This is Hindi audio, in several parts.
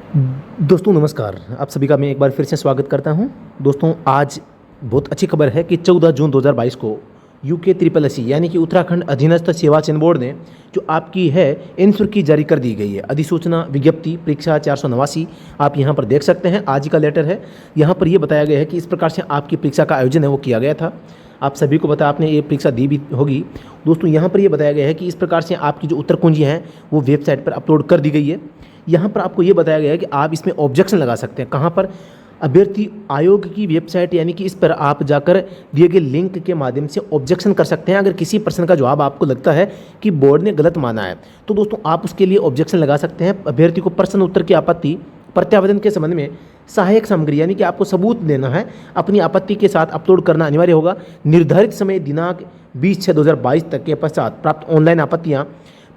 दोस्तों नमस्कार। आप सभी का मैं एक बार फिर से स्वागत करता हूं। दोस्तों आज बहुत अच्छी खबर है कि 14 जून 2022 को यूके ट्रिपल एस यानी कि उत्तराखंड अधीनस्थ सेवा चयन बोर्ड ने जो आपकी है एनसुर्की जारी कर दी गई है। अधिसूचना विज्ञप्ति परीक्षा 489 आप यहां पर देख सकते हैं। आज का लेटर है। यहां पर यह बताया गया है कि इस प्रकार से आपकी परीक्षा का आयोजन है वो किया गया था। आप सभी को पता, आपने ये परीक्षा दी भी होगी। दोस्तों यहाँ पर यह बताया गया है कि इस प्रकार से आपकी जो उत्तर कुंजी हैं वो वेबसाइट पर अपलोड कर दी गई है। यहाँ पर आपको ये बताया गया है कि आप इसमें ऑब्जेक्शन लगा सकते हैं। कहाँ पर? अभ्यर्थी आयोग की वेबसाइट यानी कि इस पर आप जाकर दिए गए लिंक के माध्यम से ऑब्जेक्शन कर सकते हैं। अगर किसी प्रश्न का जवाब आपको लगता है कि बोर्ड ने गलत माना है तो दोस्तों आप उसके लिए ऑब्जेक्शन लगा सकते हैं। अभ्यर्थी को प्रश्न उत्तर की आपत्ति प्रत्यावेदन के संबंध में सहायक सामग्री यानी कि आपको सबूत देना है, अपनी आपत्ति के साथ अपलोड करना अनिवार्य होगा। निर्धारित समय दिनांक 20/6/2022 तक के पश्चात प्राप्त ऑनलाइन आपत्तियां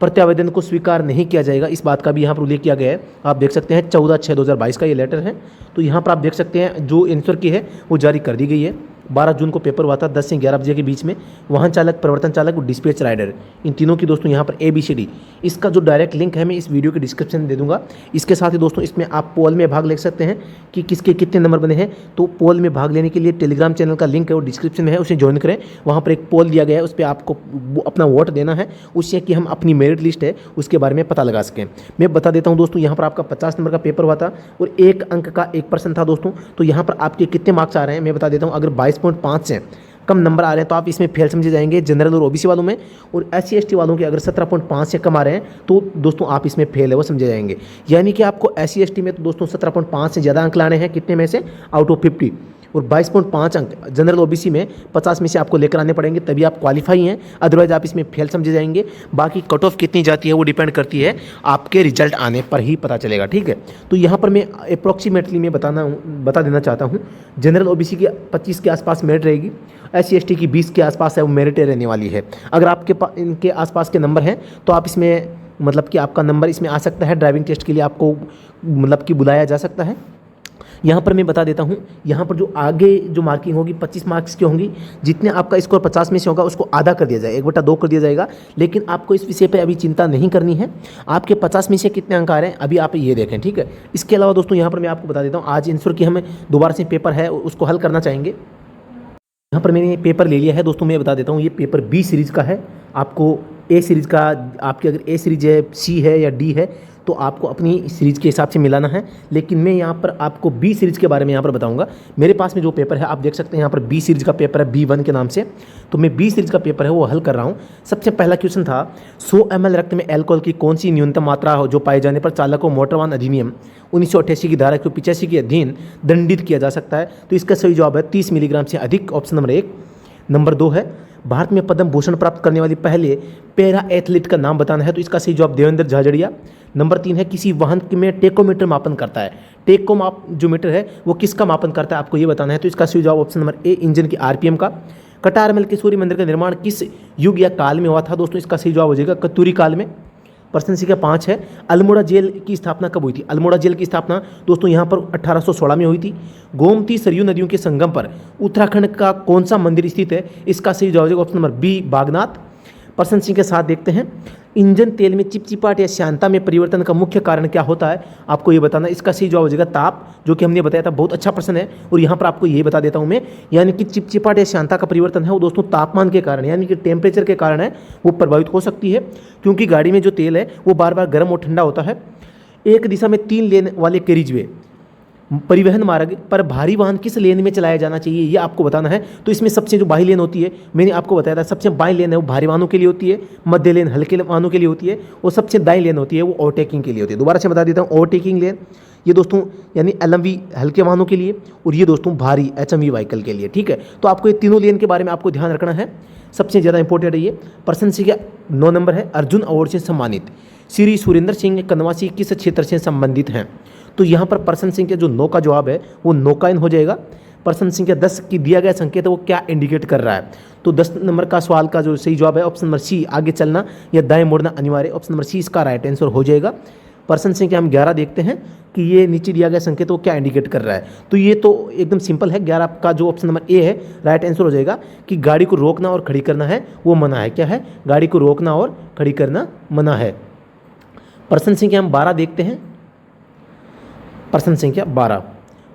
प्रत्यावेदन को स्वीकार नहीं किया जाएगा। इस बात का भी यहाँ पर उल्लेख किया गया है। आप देख सकते हैं 14/6/2022 का ये लेटर है। तो यहाँ पर आप देख सकते हैं जो आंसर की है वो जारी कर दी गई है। 12 जून को पेपर हुआ था 10 से 11 बजे के बीच में। वाहन चालक, प्रवर्तन चालक और डिस्पैच राइडर, इन तीनों की दोस्तों यहाँ पर ABCD इसका जो डायरेक्ट लिंक है मैं इस वीडियो के डिस्क्रिप्शन में दे दूंगा। इसके साथ ही दोस्तों इसमें आप पोल में भाग ले सकते हैं कि किसके कितने नंबर बने हैं। तो पोल में भाग लेने के लिए टेलीग्राम चैनल का लिंक है वो डिस्क्रिप्शन में है, उसे ज्वाइन करें। वहाँ पर एक पोल दिया गया है, उस पर आपको अपना वोट देना है, उससे कि हम अपनी मेरिट लिस्ट है उसके बारे में पता लगा सकें। मैं बता देता हूँ दोस्तों, यहाँ पर आपका 50 नंबर का पेपर हुआ था और 1 अंक का 1% था दोस्तों। तो यहाँ पर आपके कितने मार्क्स आ रहे हैं मैं बता देता हूँ। अगर 22.5 से कम नंबर आ रहे हैं तो आप इसमें फेल समझे जाएंगे जनरल और OBC वालों में। और SC ST वालों के अगर 17.5 से कम आ रहे हैं तो दोस्तों आप इसमें फेल है वो समझे जाएंगे। यानी कि आपको SC ST में तो दोस्तों 17.5 से ज़्यादा अंक लाने हैं, कितने में से? Out of 50। और 22.5 अंक जनरल OBC में 50 में से आपको लेकर आने पड़ेंगे, तभी आप क्वालिफाई हैं, अदरवाइज आप इसमें फेल समझे जाएंगे। बाकी कट ऑफ कितनी जाती है वो डिपेंड करती है आपके रिजल्ट आने पर ही पता चलेगा, ठीक है। तो यहाँ पर मैं अप्रॉक्सीमेटली मैं बता देना चाहता हूँ। जनरल OBC की 25 के आसपास मेरिट रहेगी, SC ST की 20 के आसपास है वो मेरिट रहने वाली है। अगर आपके पास इनके आसपास के नंबर हैं तो आप इसमें मतलब कि आपका नंबर इसमें आ सकता है। ड्राइविंग टेस्ट के लिए आपको मतलब कि बुलाया जा सकता है। यहाँ पर मैं बता देता हूँ, यहाँ पर जो आगे जो मार्किंग होगी 25 मार्क्स की होंगी। जितने आपका स्कोर 50 में से होगा उसको आधा कर दिया जाएगा, 1/2 कर दिया जाएगा। लेकिन आपको इस विषय पे अभी चिंता नहीं करनी है। आपके 50 में से कितने अंक आ रहे हैं अभी आप ये देखें, ठीक है। इसके अलावा दोस्तों यहाँ पर मैं आपको बता देता हूँ, आज आंसर की हमें दोबारा से पेपर है उसको हल करना चाहेंगे। यहाँ पर मैंने पेपर ले लिया है दोस्तों। मैं बता देता हूँ ये पेपर B सीरीज़ का है। आपको A सीरीज़ का, आपकी अगर A सीरीज है, C है या D है तो आपको अपनी सीरीज़ के हिसाब से मिलाना है। लेकिन मैं यहाँ पर आपको B सीरीज़ के बारे में यहाँ पर बताऊँगा। मेरे पास में जो पेपर है आप देख सकते हैं यहाँ पर B सीरीज़ का पेपर है B1 के नाम से। तो मैं B सीरीज़ का पेपर है वो हल कर रहा हूँ। सबसे पहला क्वेश्चन था 100 ml रक्त में एल्कोहल की कौन सी न्यूनतम मात्रा हो जो पाए जाने पर चालक को मोटर वाहन अधिनियम 1988 की धारा 185 के अधीन दंडित किया जा सकता है। तो इसका सही जवाब है 30 मिलीग्राम से अधिक, ऑप्शन नंबर 1। नंबर 2 है भारत में पद्म भूषण प्राप्त करने वाली पहले पैरा एथलीट का नाम बताना है। तो इसका सही जवाब देवेंद्र झाझड़िया। नंबर 3 है किसी वाहन में टेकोमीटर मापन करता है। टेको माप जो मीटर है वो किसका मापन करता है आपको ये बताना है। तो इसका सही जवाब ऑप्शन नंबर A, इंजन की RPM का। कटारमल के सूर्य मंदिर का निर्माण किस युग या काल में हुआ था? दोस्तों इसका सही जवाब हो जाएगा कतूरी काल में। प्रश्न संख्या 5 है अल्मोड़ा जेल की स्थापना कब हुई थी? अल्मोड़ा जेल की स्थापना दोस्तों यहाँ पर 1816 में हुई थी। गोमती सरयू नदियों के संगम पर उत्तराखंड का कौन सा मंदिर स्थित है? इसका सही जवाब ऑप्शन नंबर B, बागनाथ। प्रश्न संख्या 7 देखते हैं इंजन तेल में चिपचिपाहट या श्यानता में परिवर्तन का मुख्य कारण क्या होता है? आपको ये बताना। इसका सही जवाब हो जाएगा ताप, जो कि हमने बताया था। बहुत अच्छा प्रश्न है। और यहाँ पर आपको ये बता देता हूँ मैं, यानी कि चिपचिपाहट या श्यानता का परिवर्तन है वो दोस्तों तापमान के कारण यानी कि टेम्परेचर के कारण है वो प्रभावित हो सकती है। क्योंकि गाड़ी में जो तेल है वो बार बार गर्म और ठंडा होता है। एक दिशा में 3 लेन वाले कैरिजवे परिवहन मार्ग पर भारी वाहन किस लेन में चलाया जाना चाहिए ये आपको बताना है। तो इसमें सबसे जो बाई लेन होती है मैंने आपको बताया था, सबसे बाई लेन है वो भारी वाहनों के लिए होती है, मध्य लेन हल्के वाहनों के लिए होती है और सबसे दाई लेन होती है वो ओवरटेकिंग के लिए होती है। दोबारा से बता देता हूँ, ओवरटेकिंग लेन ये दोस्तों यानी LMV हल्के वाहनों के लिए और ये दोस्तों भारी HMV व्हीकल के लिए, ठीक है। तो आपको ये तीनों लेन के बारे में आपको ध्यान रखना है। सबसे ज़्यादा इंपॉर्टेंट है ये। प्रश्न संख्या 9 नंबर है अर्जुन अवार्ड से सम्मानित श्री सुरेंद्र सिंह कनवासी किस क्षेत्र से संबंधित हैं? तो यहाँ पर प्रश्न संख्या जो 9 का जवाब है वो नौकायन हो जाएगा। प्रश्न संख्या 10 की दिया गया संकेत है वो क्या इंडिकेट कर रहा है? तो 10 नंबर का सवाल का जो सही जवाब है ऑप्शन नंबर C, आगे चलना या दाएं मुड़ना अनिवार्य, ऑप्शन नंबर C इसका राइट आंसर हो जाएगा। प्रश्न संख्या हम 11 देखते हैं कि ये नीचे दिया गया संकेत वो क्या इंडिकेट कर रहा है। तो ये तो एकदम सिंपल है। 11 का जो ऑप्शन नंबर A है राइट आंसर हो जाएगा कि गाड़ी को रोकना और खड़ी करना है वो मना है। क्या है? गाड़ी को रोकना और खड़ी करना मना है। प्रश्न संख्या हम 12 देखते हैं प्रश्न संख्या 12,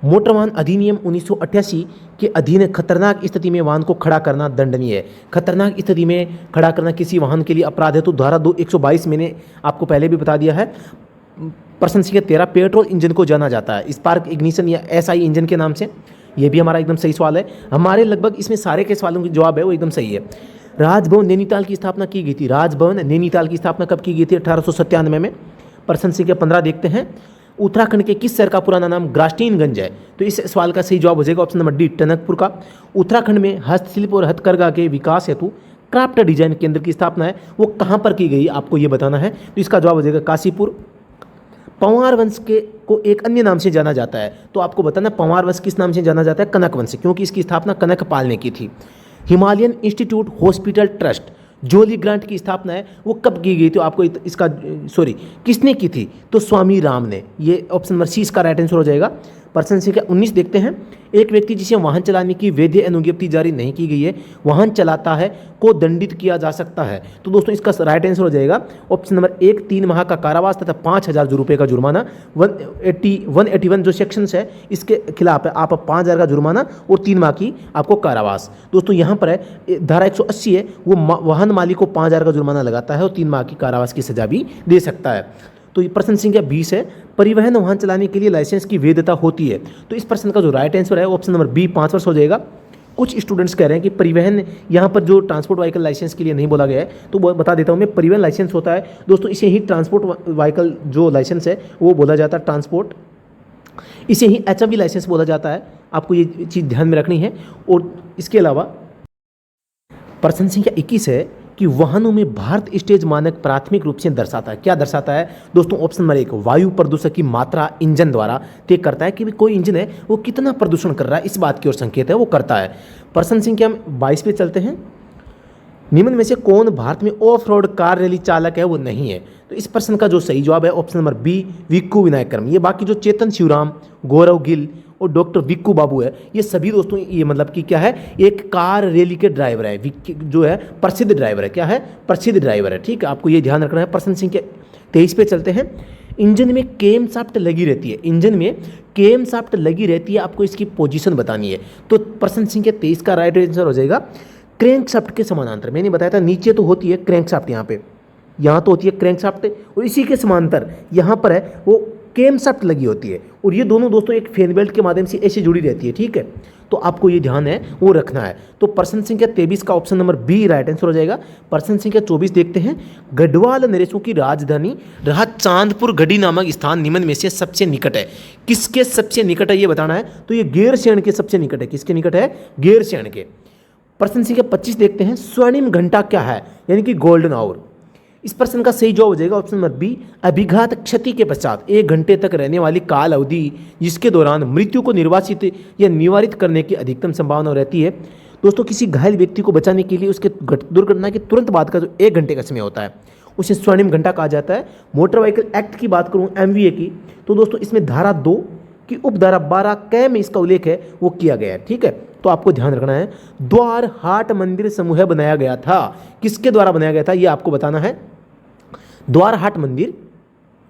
मोटर वाहन अधिनियम 1988 के अधीन खतरनाक स्थिति में वाहन को खड़ा करना दंडनीय है। खतरनाक स्थिति में खड़ा करना किसी वाहन के लिए अपराध है, तो धारा 2 122 मैंने आपको पहले भी बता दिया है। प्रश्न संख्या 13, पेट्रोल इंजन को जाना जाता है स्पार्क इग्निशन या एसआई इंजन के नाम से। ये भी हमारा एकदम सही सवाल है। हमारे लगभग इसमें सारे के सवालों के जवाब है वो एकदम सही है। राजभवन नैनीताल की स्थापना की गई थी। राजभवन नैनीताल की स्थापना कब की गई थी? 1897 में। प्रश्न संख्या 15 देखते हैं, उत्तराखंड के किस शहर का पुराना नाम ग्रास्टीनगंज है? तो इस सवाल का सही जवाब हो जाएगा ऑप्शन नंबर डी, टनकपुर का। उत्तराखंड में हस्तशिल्प और हथकरघा के विकास हेतु क्राफ्ट डिजाइन केंद्र की स्थापना है, वो कहाँ पर की गई आपको ये बताना है। तो इसका जवाब हो जाएगा काशीपुर। पंवार वंश के को एक अन्य नाम से जाना जाता है, तो आपको बताना पंवार वंश किस नाम से जाना जाता है? कनक वंश, क्योंकि इसकी स्थापना कनकपाल ने की थी। हिमालयन इंस्टीट्यूट हॉस्पिटल ट्रस्ट जोली ग्रांट की स्थापना है वो कब की गई? तो आपको इसका किसने की थी? तो स्वामी राम ने। ये ऑप्शन नंबर सी इसका राइट आंसर हो जाएगा। प्रश्न संख्या 19 देखते हैं, एक व्यक्ति जिसे वाहन चलाने की वैध अनुज्ञप्ति जारी नहीं की गई है, वाहन चलाता है, को दंडित किया जा सकता है। तो दोस्तों इसका राइट आंसर हो जाएगा ऑप्शन नंबर 1, 3 माह का कारावास तथा 5,000 रुपये का जुर्माना। 181 जो सेक्शंस है इसके खिलाफ है, आप 5,000 का जुर्माना और 3 माह की आपको कारावास। दोस्तों यहाँ पर है धारा 180 है, वो वाहन मालिक को 5,000 का जुर्माना लगाता है और 3 माह की कारावास की सजा भी दे सकता है। तो ये प्रश्न संख्या 20 है, परिवहन वाहन चलाने के लिए लाइसेंस की वैधता होती है। तो इस प्रश्न का जो राइट आंसर है ऑप्शन नंबर बी, 5 वर्ष हो जाएगा। कुछ स्टूडेंट्स कह रहे हैं कि परिवहन, यहाँ पर जो ट्रांसपोर्ट व्हीकल लाइसेंस के लिए नहीं बोला गया है, तो वो बता देता हूँ मैं। परिवहन लाइसेंस होता है दोस्तों, इसे ही ट्रांसपोर्ट व्हीकल जो लाइसेंस है वो बोला जाता है ट्रांसपोर्ट, इसे ही एचएमवी लाइसेंस बोला जाता है। आपको ये चीज़ ध्यान में रखनी है। और इसके अलावा प्रश्न संख्या 21 है कि वाहनों में भारत स्टेज मानक प्राथमिक रूप से दर्शाता है। क्या दर्शाता है दोस्तों? ऑप्शन नंबर 1, वायु प्रदूषण की मात्रा इंजन द्वारा तय करता है कि कोई इंजन है वो कितना प्रदूषण कर रहा है, इस बात की ओर संकेत है वो करता है। प्रश्न संख्या 22 पे चलते हैं, निम्न में से कौन भारत में ऑफ रोड कार रैली चालक है? वो नहीं है। तो इस प्रश्न का जो सही जवाब है ऑप्शन नंबर बी, विक्कू विनायक कर्म। ये बाकी जो चेतन शिवराम, गौरव गिल और डॉक्टर विक्कू बाबू है, ये सभी दोस्तों ये मतलब कि क्या है, एक कार रैली के ड्राइवर है। जो है प्रसिद्ध ड्राइवर है। क्या है? प्रसिद्ध ड्राइवर है। ठीक है, आपको ये ध्यान रखना है। प्रश्न संख्या 23 पे चलते हैं, इंजन में केम शाफ्ट लगी रहती है। इंजन में केम शाफ्ट लगी रहती है, आपको इसकी पोजीशन बतानी है। तो प्रश्न संख्या 23 का राइट आंसर हो जाएगा क्रैंक शाफ्ट के समानांतर। मैंने बताया था नीचे तो होती है क्रैंक शाफ्ट, यहाँ तो होती है क्रैंक शाफ्ट, और इसी के समांतर यहाँ पर है वो केम शाफ्ट लगी होती है। और ये दोनों दोस्तों एक फैन बेल्ट के माध्यम से ऐसे जुड़ी रहती है। ठीक है, तो आपको ये ध्यान है वो रखना है। तो प्रश्न संख्या 23 का option number B right answer हो जाएगा। प्रश्न संख्या 24 देखते हैं, गढ़वाल नरेशों की राजधानी रहा चांदपुर गढ़ी नामक स्थान निम्न में से सबसे निकट है। किसके सबसे निकट है ये बताना है। तो ये गैरसैंण के सबसे निकट है। किसके निकट है? गैरसैंण के। प्रश्न संख्या 25 देखते हैं, स्वर्णिम घंटा क्या है? यानी कि गोल्डन आवर। इस प्रश्न का सही जवाब हो जाएगा ऑप्शन नंबर बी, अभिघात क्षति के पश्चात 1 घंटे तक रहने वाली काल अवधि जिसके दौरान मृत्यु को निर्वासित या निवारित करने की अधिकतम संभावना रहती है। दोस्तों किसी घायल व्यक्ति को बचाने के लिए उसके दुर्घटना के तुरंत बाद का जो 1 घंटे का समय होता है उसे स्वर्णिम घंटा कहा जाता है। मोटर व्हीकल एक्ट की बात करूँ MVA की, तो दोस्तों इसमें धारा 2 की उपधारा 12 क में इसका उल्लेख है वो किया गया है। ठीक है, तो आपको ध्यान रखना है। द्वार हाट मंदिर समूह बनाया गया था, किसके द्वारा बनाया गया था ये आपको बताना है। द्वार हाट मंदिर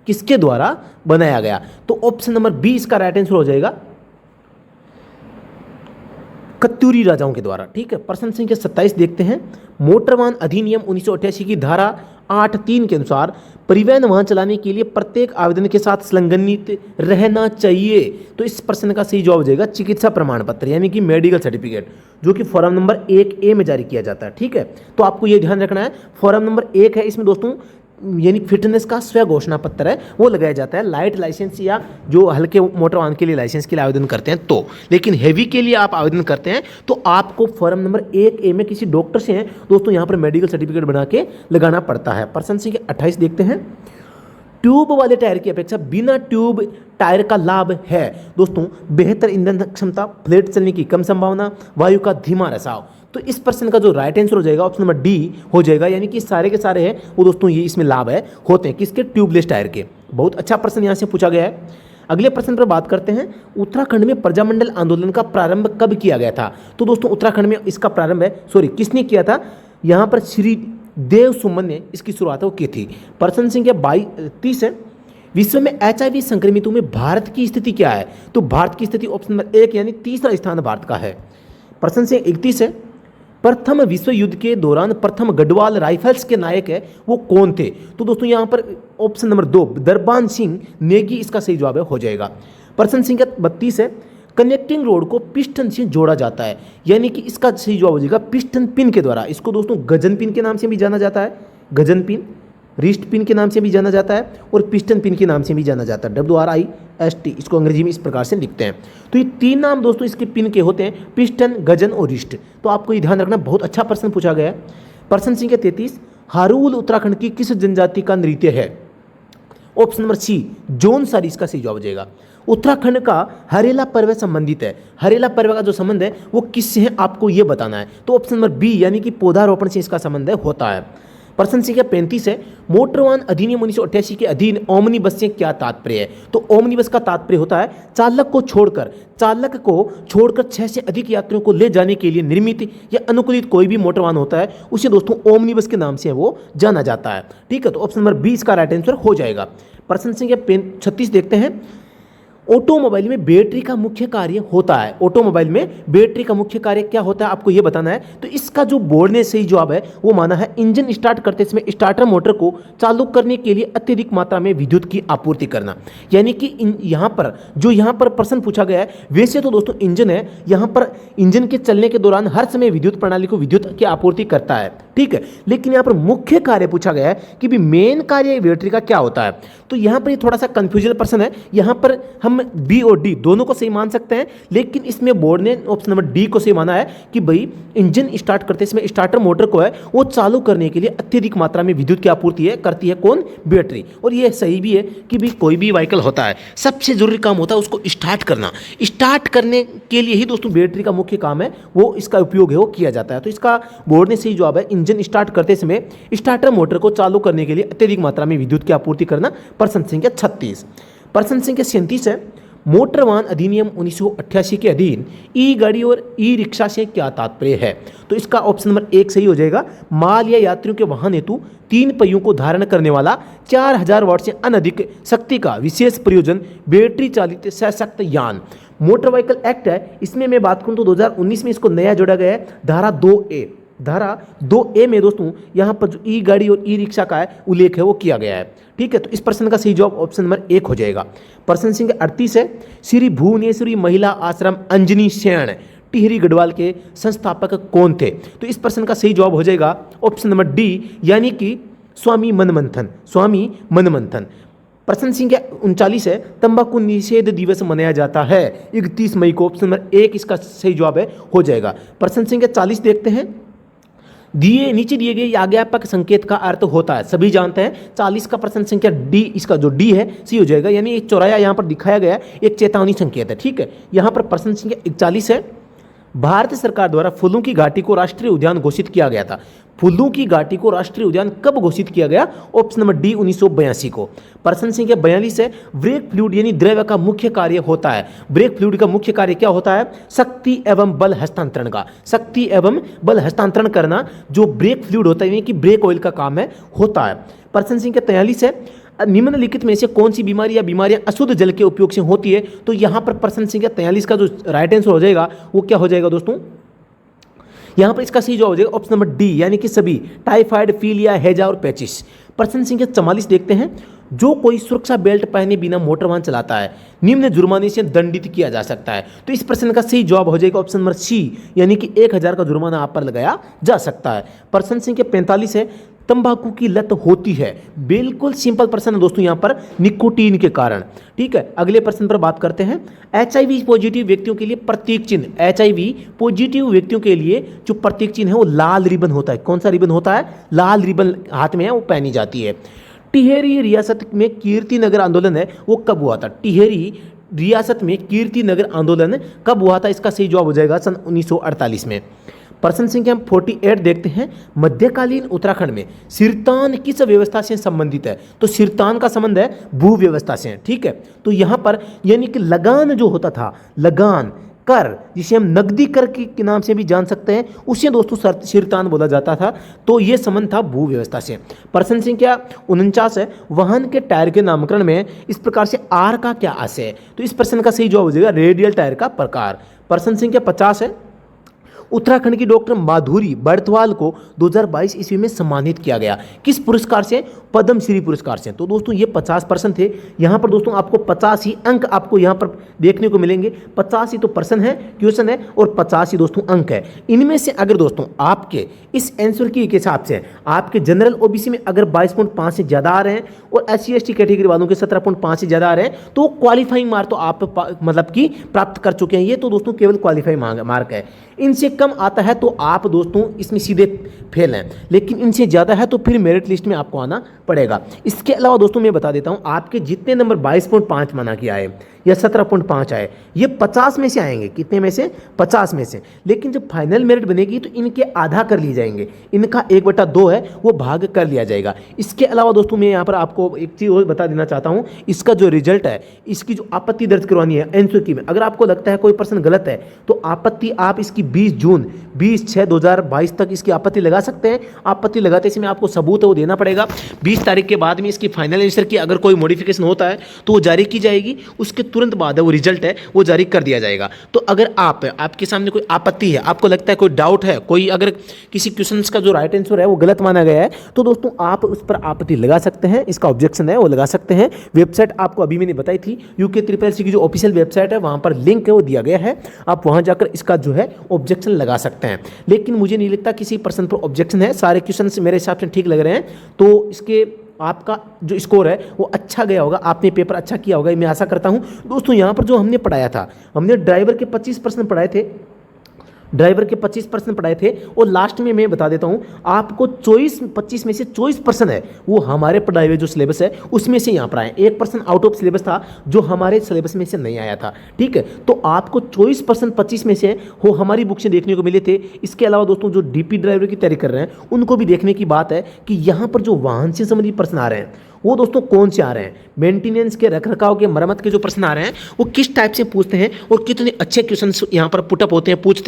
किसके द्वारा बनाया गया? तो ऑप्शन नंबर बी इसका राइट आंसर हो जाएगा, कत्यूरी राजाओं के द्वारा। ठीक है, प्रश्न संख्या 27 देखते हैं, मोटर वाहन अधिनियम 1988 की धारा 8(3) के अनुसार परिवहन वाहन चलाने के लिए प्रत्येक आवेदन के साथ संलग्नित रहना चाहिए। तो इस प्रश्न का सही जवाब हो जाएगा चिकित्सा प्रमाण पत्र, यानी कि मेडिकल सर्टिफिकेट, जो कि फॉर्म नंबर 1A में जारी किया जाता है। ठीक है, तो आपको ये ध्यान रखना है। फॉर्म नंबर 1 है, इसमें दोस्तों यानी फिटनेस का स्व घोषणा पत्र है वो लगाया जाता है। लाइट लाइसेंस या जो हल्के मोटर वाहन के लिए लाइसेंस के लिए आवेदन करते हैं तो, लेकिन हेवी के लिए आप आवेदन करते हैं तो आपको फॉर्म नंबर 1A में किसी डॉक्टर से हैं दोस्तों यहाँ पर मेडिकल सर्टिफिकेट बना के लगाना पड़ता है। प्रश्न संख्या 28 देखते हैं, ट्यूब वाले टायर की अपेक्षा बिना ट्यूब टायर का लाभ है। दोस्तों बेहतर ईंधन क्षमता, फ्लैट चलने की कम संभावना, वायु का धीमा रिसाव। तो इस प्रश्न का जो राइट आंसर हो जाएगा ऑप्शन नंबर डी हो जाएगा, यानी कि सारे के सारे हैं वो दोस्तों ये इसमें लाभ है होते हैं किसके? ट्यूबलेस टायर के। बहुत अच्छा प्रश्न यहाँ से पूछा गया है। अगले प्रश्न पर बात करते हैं, उत्तराखंड में प्रजामंडल आंदोलन का प्रारंभ कब किया गया था? तो दोस्तों उत्तराखंड में इसका प्रारंभ है, किसने किया था? यहाँ पर श्री देव सुमन ने इसकी शुरुआत वो की थी। प्रश्न संख्या 30 है, विश्व में HIV संक्रमितों में भारत की स्थिति क्या है? तो भारत की स्थिति ऑप्शन नंबर 1 यानी तीसरा स्थान भारत का है। प्रश्न संख्या 31 है, प्रथम विश्व युद्ध के दौरान प्रथम गढ़वाल राइफल्स के नायक है वो कौन थे? तो दोस्तों यहाँ पर ऑप्शन नंबर 2 दरबान सिंह नेगी इसका सही जवाब हो जाएगा। प्रश्न संख्या 32 है, कनेक्टिंग रोड को पिस्टन से जोड़ा जाता है, यानी कि इसका सही जवाब हो जाएगा पिस्टन पिन के द्वारा। इसको दोस्तों गजन पिन के नाम से भी जाना जाता है, गजन पिन, रिस्ट पिन के नाम से भी जाना जाता है और पिस्टन पिन के नाम से भी जाना जाता है, WRIST, इसको अंग्रेजी में इस प्रकार से लिखते हैं। तो ये 3 नाम दोस्तों इसके पिन के होते हैं, पिस्टन, गजन और रिस्ट। तो आपको ये ध्यान रखना, बहुत अच्छा प्रश्न पूछा गया है। प्रश्न संख्या 33, हारूल उत्तराखंड की किस जनजाति का नृत्य है? ऑप्शन नंबर सी जौनसारी इसका सही जवाब हो जाएगा। उत्तराखंड का हरेला पर्व संबंधित है, हरेला पर्व का जो संबंध है वो किससे है आपको ये बताना है। तो ऑप्शन नंबर बी यानी कि पौधारोपण से इसका संबंध होता है। प्रश्न संख्या 35 है, मोटर वाहन अधिनियम 1988 के अधीन ओमनी बस से क्या तात्पर्य है? तो ओमनी बस का तात्पर्य होता है चालक को छोड़कर 6 से अधिक यात्रियों को ले जाने के लिए निर्मित या अनुकूलित कोई भी मोटर वाहन होता है, उसे दोस्तों ओमनी बस के नाम से वो जाना जाता है। ठीक है, तो ऑप्शन नंबर बी इसका राइट आंसर हो जाएगा। प्रश्न संख्या 36 देखते हैं, ऑटोमोबाइल में बैटरी का मुख्य कार्य होता है, ऑटोमोबाइल में बैटरी का मुख्य कार्य क्या होता है आपको यह बताना है। तो इसका जो बोर्ड ने सही जवाब है वो माना है इंजन स्टार्ट करते समय स्टार्टर मोटर को चालू करने के लिए अत्यधिक मात्रा में विद्युत की आपूर्ति करना। यानी कि यहाँ पर प्रश्न पूछा गया है, वैसे तो दोस्तों इंजन है, यहाँ पर इंजन के चलने के दौरान हर समय विद्युत प्रणाली को विद्युत की आपूर्ति करता है, ठीक है, लेकिन यहाँ पर मुख्य कार्य पूछा गया है कि भी मेन कार्य बैटरी का क्या होता है। तो यहाँ पर थोड़ा सा कंफ्यूजन प्रश्न है, यहाँ पर हम बी और डी दोनों को सही मान सकते हैं, लेकिन इसमें बोर्ड ने ऑप्शन नंबर डी को सही माना है कि भाई इंजन स्टार्ट करते समय स्टार्टर मोटर को है वो चालू करने के लिए अत्यधिक मात्रा में विद्युत की आपूर्ति करती है कौन? बैटरी। और ये सही भी है कि भाई कोई भी व्हीकल होता है सबसे जरूरी काम होता है उसको स्टार्ट करना, स्टार्ट करने के लिए ही दोस्तों बैटरी का मुख्य काम है वो इसका उपयोग है वो किया जाता है। तो इसका बोर्ड ने सही जवाब है इंजन स्टार्ट करते समय स्टार्टर मोटर को चालू करने के लिए अत्यधिक मात्रा में विद्युत की आपूर्ति करना। प्रश्न संख्या 36। प्रश्न संख्या 37 है, मोटर वाहन अधिनियम 1988 के अधीन ई गाड़ी और ई रिक्शा से क्या तात्पर्य है? तो इसका ऑप्शन नंबर 1 सही हो जाएगा। माल या यात्रियों के वाहन हेतु 3 पहियों को धारण करने वाला 4000 वाट से अनधिक शक्ति का विशेष प्रयोजन बैटरी चालित सशक्त यान। मोटर व्हीकल एक्ट है, इसमें मैं बात करूं तो 2019 में इसको नया जोड़ा गया है धारा 2A। धारा 2A में दोस्तों यहाँ पर जो ई गाड़ी और ई रिक्शा का है उल्लेख है वो किया गया है। ठीक है, तो इस प्रश्न का सही जवाब ऑप्शन नंबर 1 हो जाएगा। प्रश्न संख्या 38 है, श्री भुवनेश्वरी महिला आश्रम अंजनी सेन टिहरी गढ़वाल के संस्थापक कौन थे? तो इस प्रश्न का सही जवाब हो जाएगा ऑप्शन नंबर डी यानी कि स्वामी मनमंथन, स्वामी मनमंथन। प्रश्न संख्या 39 है, तंबाकू निषेध दिवस मनाया जाता है 31 मई को, ऑप्शन नंबर 1 इसका सही जवाब है हो जाएगा। प्रश्न संख्या 40 देखते हैं, नीचे दिए गए आज्ञापक संकेत का अर्थ होता है, सभी जानते हैं। 40 का प्रश्न संख्या डी, इसका जो डी है सी हो जाएगा, यानी एक चौराया यहाँ पर दिखाया गया एक चेतावनी संकेत है। ठीक है, यहाँ पर प्रश्न संख्या 41 है, भारत सरकार द्वारा फूलों की घाटी को राष्ट्रीय उद्यान घोषित किया गया था। फूलों की घाटी को राष्ट्रीय उद्यान कब घोषित किया गया? ऑप्शन नंबर डी 1982 को। प्रश्न संख्या 42 है, ब्रेक फ्लूइड यानी द्रव्य का मुख्य कार्य होता है। ब्रेक फ्लूइड का मुख्य कार्य क्या होता है? शक्ति एवं बल हस्तांतरण का, शक्ति एवं बल हस्तांतरण करना जो ब्रेक फ्लूइड होता है यानी कि ब्रेक ऑयल का काम है होता है। प्रश्न संख्या 43 है, निम्नलिखित में से कौन सी बीमारी या बीमारियां अशुद्ध जल के उपयोग से होती है? तो यहाँ पर प्रश्न संख्या 43 का जो राइट आंसर हो जाएगा वो क्या हो जाएगा दोस्तों? यहाँ पर इसका सही जवाब हो जाएगा ऑप्शन नंबर डी यानी कि सभी, टाइफाइड, फीलिया, हैजा और पैचिस। प्रश्न संख्या 44 देखते हैं, जो कोई सुरक्षा बेल्ट पहने बिना मोटर वाहन चलाता है निम्न जुर्माने से दंडित किया जा सकता है। तो इस प्रश्न का सही जवाब हो जाएगा ऑप्शन नंबर सी यानी कि 1000 का जुर्माना आप पर लगाया जा सकता है। प्रश्न संख्या 45 है, तंबाकू की लत होती है? बिल्कुल सिंपल प्रश्न है दोस्तों, यहाँ पर निकोटीन के कारण। ठीक है, अगले प्रश्न पर बात करते हैं। HIV पॉजिटिव व्यक्तियों के लिए प्रतीक चिन्ह, HIV पॉजिटिव व्यक्तियों के लिए जो प्रतीक चिन्ह है वो लाल रिबन होता है। कौन सा रिबन होता है? लाल रिबन हाथ में है वो पहनी जाती है। टिहरी रियासत में कीर्ति नगर आंदोलन है वो कब हुआ था? टिहरी रियासत में कीर्ति नगर आंदोलन कब हुआ था? इसका सही जवाब हो जाएगा सन 1948 में। प्रश्न संख्या 48 देखते हैं, मध्यकालीन उत्तराखंड में सिरतान किस व्यवस्था से संबंधित है? तो सिरतान का संबंध है भू व्यवस्था से। ठीक है, तो यहाँ पर यानी कि लगान जो होता था, लगान कर, जिसे हम नकदी कर के नाम से भी जान सकते हैं, उसे दोस्तों सिरतान बोला जाता था। तो ये संबंध था भू व्यवस्था से। प्रश्न संख्या 49 है, वाहन के टायर के नामकरण में इस प्रकार से आर का क्या आशय है? तो इस प्रश्न का सही जवाब हो जाएगा रेडियल टायर का प्रकार। प्रश्न संख्या 50 है, उत्तराखंड की डॉक्टर माधुरी बड़थवाल को 2022 ईस्वी में सम्मानित किया गया, किस पुरस्कार से? पद्मश्री पुरस्कार से। तो दोस्तों ये 50% थे। यहाँ पर दोस्तों आपको 50 ही अंक आपको यहाँ पर देखने को मिलेंगे। 50 ही तो पर्सन है, क्वेश्चन है, और 50 ही दोस्तों अंक है। इनमें से अगर दोस्तों आपके इस आंसर की के हिसाब से आपके जनरल ओबीसी में अगर 22.5 से ज़्यादा आ रहे हैं और SC/ST कैटेगरी वालों के 17.5 से ज़्यादा आ रहे हैं तो क्वालिफाइंग मार्क तो आप मतलब कि प्राप्त कर चुके हैं। ये तो दोस्तों केवल क्वालिफाइंग मार्क है। इनसे कम आता है तो आप दोस्तों इसमें सीधे फेल हैं, लेकिन इनसे ज़्यादा है तो फिर मेरिट लिस्ट में आपको आना पड़ेगा। इसके अलावा दोस्तों मैं बता देता हूँ, आपके जितने नंबर 22.5 माना किया है या 17.5 आए, ये 50 में से आएंगे। कितने में से? 50 में से। लेकिन जब फाइनल मेरिट बनेगी तो इनके आधा कर लिए जाएंगे, इनका 1/2 है वो भाग कर लिया जाएगा। इसके अलावा दोस्तों मैं यहाँ पर आपको एक चीज़ और बता देना चाहता हूँ, इसका जो रिजल्ट है, इसकी जो आपत्ति दर्ज करवानी है आंसर की में, अगर आपको लगता है कोई पर्सन गलत है तो आपत्ति आप इसकी 20/6/2022 तक इसकी आपत्ति लगा सकते हैं। आपत्ति लगाते समय आपको सबूत है वो देना पड़ेगा। 20 तारीख के बाद में इसकी फाइनल आंसर की अगर कोई मॉडिफिकेशन होता है तो वो जारी की जाएगी, उसके तुरंत बाद है वो रिजल्ट है वो जारी कर दिया जाएगा। तो अगर आपके सामने कोई आपत्ति है, आपको लगता है कोई डाउट है, कोई अगर किसी क्वेश्चन का जो राइट आंसर है वो गलत माना गया है, तो दोस्तों आप उस पर आपत्ति लगा सकते हैं, इसका ऑब्जेक्शन है वो लगा सकते हैं। वेबसाइट आपको अभी मैंने बताई थी, UKSSC की जो ऑफिशियल वेबसाइट है वहाँ पर लिंक है वो दिया गया है, आप वहाँ जाकर इसका जो है ऑब्जेक्शन लगा सकते हैं। लेकिन मुझे नहीं लगता किसी पर्सन पर ऑब्जेक्शन है, सारे क्वेश्चन मेरे हिसाब से ठीक लग रहे हैं। तो इसके आपका जो स्कोर है वो अच्छा गया होगा, आपने पेपर अच्छा किया होगा, मैं आशा करता हूं। दोस्तों यहाँ पर जो हमने पढ़ाया था, हमने ड्राइवर के 25% पढ़ाए थे, ड्राइवर के 25% पढ़ाए थे, और लास्ट में मैं बता देता हूं आपको 25 में से 24% है वो हमारे पढ़ाए हुए जो सिलेबस है उसमें से यहाँ पर आए। 1% आउट ऑफ सिलेबस था जो हमारे सिलेबस में से नहीं आया था, ठीक है। तो आपको 24% 25 में से वो हमारी बुक से देखने को मिले थे। इसके अलावा दोस्तों जो DP ड्राइवर की तैयारी कर रहे हैं उनको भी देखने की बात है कि यहाँ पर जो वाहन से संबंधित प्रश्न आ रहे हैं वो दोस्तों कौन से आ रहे हैं, मेंटेनेंस के, रखरखाव के, मरम्मत के जो प्रश्न आ रहे हैं वो किस टाइप से पूछते हैं और कितने अच्छे क्वेश्चन यहाँ पर पुटअप होते हैं, पूछ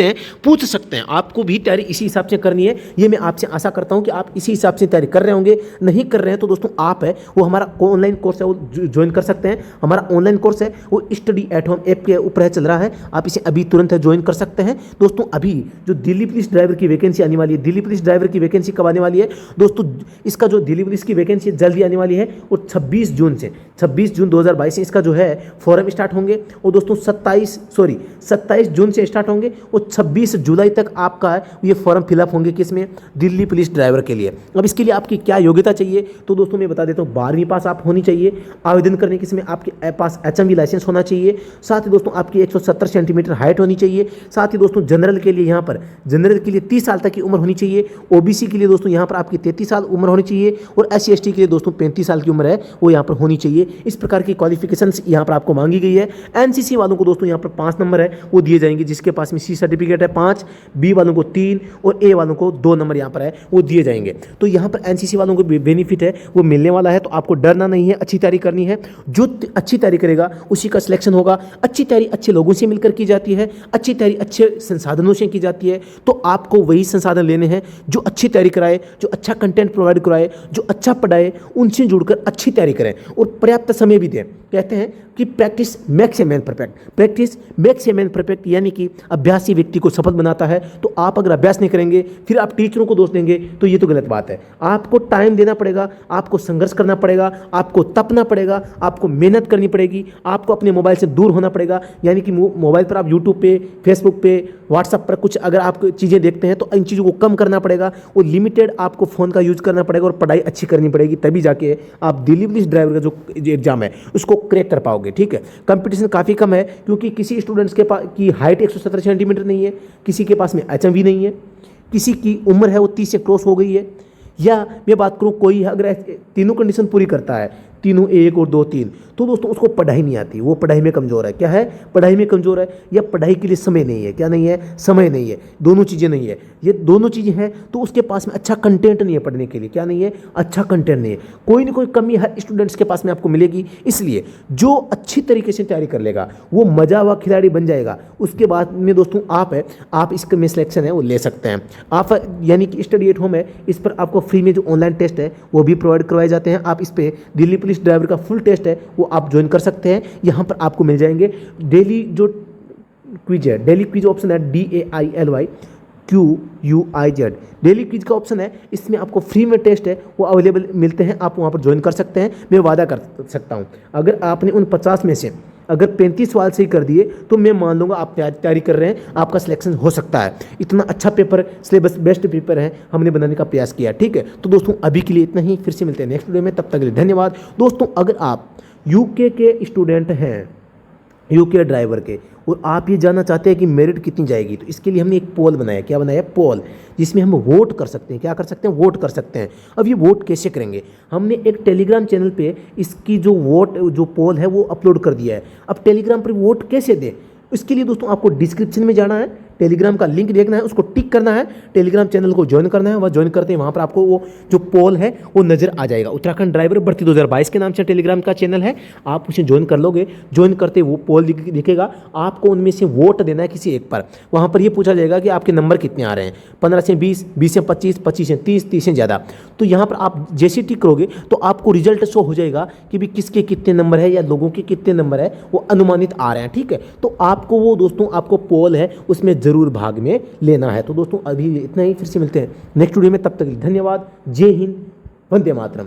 सकते हैं। आपको भी तैयारी इसी हिसाब से करनी है, ये मैं आपसे आशा करता हूँ कि आप इसी हिसाब से तैयारी कर रहे होंगे। नहीं कर रहे हैं तो दोस्तों आप है वो हमारा ऑनलाइन कोर्स है वो ज्वाइन कर सकते हैं। हमारा ऑनलाइन कोर्स है वो स्टडी एट होम ऐप के ऊपर चल रहा है, आप इसे अभी तुरंत ज्वाइन कर सकते हैं। दोस्तों अभी जो दिल्ली पुलिस ड्राइवर की वैकेंसी आने वाली है, दिल्ली पुलिस ड्राइवर की वैकेंसी कब आने वाली है दोस्तों, इसका जो दिल्ली पुलिस की वैकेंसी जल्दी आने वाली है और 26 जून 2022 से इसका जो है फॉर्म स्टार्ट होंगे, और दोस्तों 27 जून से स्टार्ट होंगे और 26 जुलाई तक आपका ये फॉर्म फिलअप होंगे, किसमें? दिल्ली पुलिस ड्राइवर के लिए। अब इसके लिए आपकी क्या योग्यता चाहिए तो दोस्तों मैं बता देता हूँ, 12वीं पास आप होनी चाहिए। आवेदन करने के समय आपके पास HMV लाइसेंस होना चाहिए। साथ ही दोस्तों आपकी 170 सेंटीमीटर हाइट होनी चाहिए। साथ ही दोस्तों जनरल के लिए यहाँ पर जनरल के लिए 30 साल तक की उम्र होनी चाहिए। OBC के लिए दोस्तों यहाँ पर आपकी 33 साल उम्र होनी चाहिए, और SC/ST के लिए दोस्तों 35 साल की उम्र है वो यहाँ पर होनी चाहिए। इस प्रकार की क्वालिफिकेशंस यहाँ पर आपको मांगी गई है। NCC वालों को दोस्तों यहाँ पर 5 नंबर है वो दिए जाएंगे, जिसके पास में C सर्टिफिकेट है 5, B वालों को 3 और A वालों को 2 नंबर यहाँ पर है वो दिए जाएंगे। तो यहाँ पर NCC वालों को बेनिफिट है वो मिलने वाला है, तो आपको डरना नहीं है, अच्छी तैयारी करनी है। जो अच्छी तैयारी करेगा उसी का सिलेक्शन होगा। अच्छी तैयारी अच्छे लोगों से मिलकर की जाती है, अच्छी तैयारी अच्छे संसाधनों से की जाती है। तो आपको वही संसाधन लेने हैं जो अच्छी तैयारी कराए, जो अच्छा कंटेंट प्रोवाइड कराए, जो अच्छा पढ़ाए, उनसे जुड़कर अच्छी तैयारी करें और पर्याप्त समय भी दें। कहते हैं कि practice makes a man perfect, यानी कि अभ्यासी व्यक्ति को सफल बनाता है। तो आप अगर अभ्यास नहीं करेंगे फिर आप टीचरों को दोष देंगे तो ये तो गलत बात है। आपको टाइम देना पड़ेगा, आपको संघर्ष करना पड़ेगा, आपको तपना पड़ेगा, आपको मेहनत करनी पड़ेगी, आपको अपने मोबाइल से दूर होना पड़ेगा। यानी कि मोबाइल पर आप यूट्यूब पे, फेसबुक पे, व्हाट्सएप पर कुछ अगर आप चीज़ें देखते हैं तो इन चीज़ों को कम करना पड़ेगा और लिमिटेड आपको फ़ोन का यूज़ करना पड़ेगा और पढ़ाई अच्छी करनी पड़ेगी, तभी जाके आप दिल्ली पुलिस ड्राइवर का जो एग्जाम है उसको क्रैक कर पाओगे, ठीक है। कंपटीशन काफ़ी कम है क्योंकि किसी स्टूडेंट्स के पास की हाइट 170 सेंटीमीटर नहीं है, किसी के पास में HMV नहीं है, किसी की उम्र है वो 30 से क्रॉस हो गई है, या मैं बात करूँ कोई अगर तीनों कंडीशन पूरी करता है, तीनों 1 और 2 3, तो दोस्तों उसको पढ़ाई नहीं आती, वो पढ़ाई में कमज़ोर है। क्या है? पढ़ाई में कमज़ोर है, या पढ़ाई के लिए समय नहीं है। क्या नहीं है? समय नहीं है, दोनों चीज़ें नहीं है। ये दोनों चीज़ें हैं तो उसके पास में अच्छा कंटेंट नहीं है पढ़ने के लिए। क्या नहीं है? अच्छा कंटेंट नहीं है। कोई ना कोई कमी हर स्टूडेंट्स के पास में आपको मिलेगी। इसलिए जो अच्छी तरीके से तैयारी कर लेगा वो मजा हुआ खिलाड़ी बन जाएगा। उसके बाद में दोस्तों आप इसका में सिलेक्शन है वो ले सकते हैं। आप यानी कि स्टडी एट होम है, इस पर आपको फ्री में जो ऑनलाइन टेस्ट है वो भी प्रोवाइड करवाए जाते हैं। आप इस पे दिल्ली पुलिस ड्राइवर का फुल टेस्ट है वो आप ज्वाइन कर सकते हैं। यहाँ पर आपको मिल जाएंगे डेली जो क्विज है, डेली क्विज ऑप्शन है DAILYQUIZ, डेली क्विज का ऑप्शन है। इसमें आपको फ्री में टेस्ट है वो अवेलेबल मिलते हैं, आप वहाँ पर ज्वाइन कर सकते हैं। मैं वादा कर सकता हूँ अगर आपने उन 50 में से अगर 35 सवाल सही कर दिए तो मैं मान लूँगा आप तैयारी कर रहे हैं, आपका सिलेक्शन हो सकता है। इतना अच्छा पेपर, सिलेबस बेस्ट पेपर है, हमने बनाने का प्रयास किया। ठीक है, तो दोस्तों अभी के लिए इतना ही, फिर से मिलते हैं नेक्स्ट वीडियो में, तब तक के लिए धन्यवाद। दोस्तों अगर आप यूके के स्टूडेंट हैं, यूके ड्राइवर के, और आप ये जानना चाहते हैं कि मेरिट कितनी जाएगी, तो इसके लिए हमने एक पोल बनाया। क्या बनाया? पोल, जिसमें हम वोट कर सकते हैं। क्या कर सकते हैं? वोट कर सकते हैं। अब ये वोट कैसे करेंगे? हमने एक टेलीग्राम चैनल पे इसकी जो पोल है वो अपलोड कर दिया है। अब टेलीग्राम पर वोट कैसे दें? इसके लिए दोस्तों आपको डिस्क्रिप्शन में जाना है, टेलीग्राम का लिंक देखना है, उसको टिक करना है, टेलीग्राम चैनल को ज्वाइन करना है। वह ज्वाइन करते हैं वहाँ पर आपको वो जो पोल है वो नज़र आ जाएगा। उत्तराखंड ड्राइवर भर्ती 2022 के नाम से टेलीग्राम का चैनल है, आप उसे ज्वाइन कर लोगे। ज्वाइन करते वो पोल दिखेगा, आपको उनमें से वोट देना है किसी एक पर। वहाँ पर ये पूछा जाएगा कि आपके नंबर कितने आ रहे हैं, 15 से 20, 20 से 25, 25 से 30, 30 से ज़्यादा। तो यहाँ पर आप जैसे टिक करोगे तो आपको रिजल्ट शो हो जाएगा कि भी किसके कितने नंबर है या लोगों के कितने नंबर है वो अनुमानित आ रहे हैं। ठीक है, तो आपको वो दोस्तों आपको पोल है उसमें ज़रूर भाग में लेना है। तो दोस्तों अभी इतना ही, फिर से मिलते हैं नेक्स्ट वीडियो में, तब तक धन्यवाद। जय हिंद, वंदे मातरम।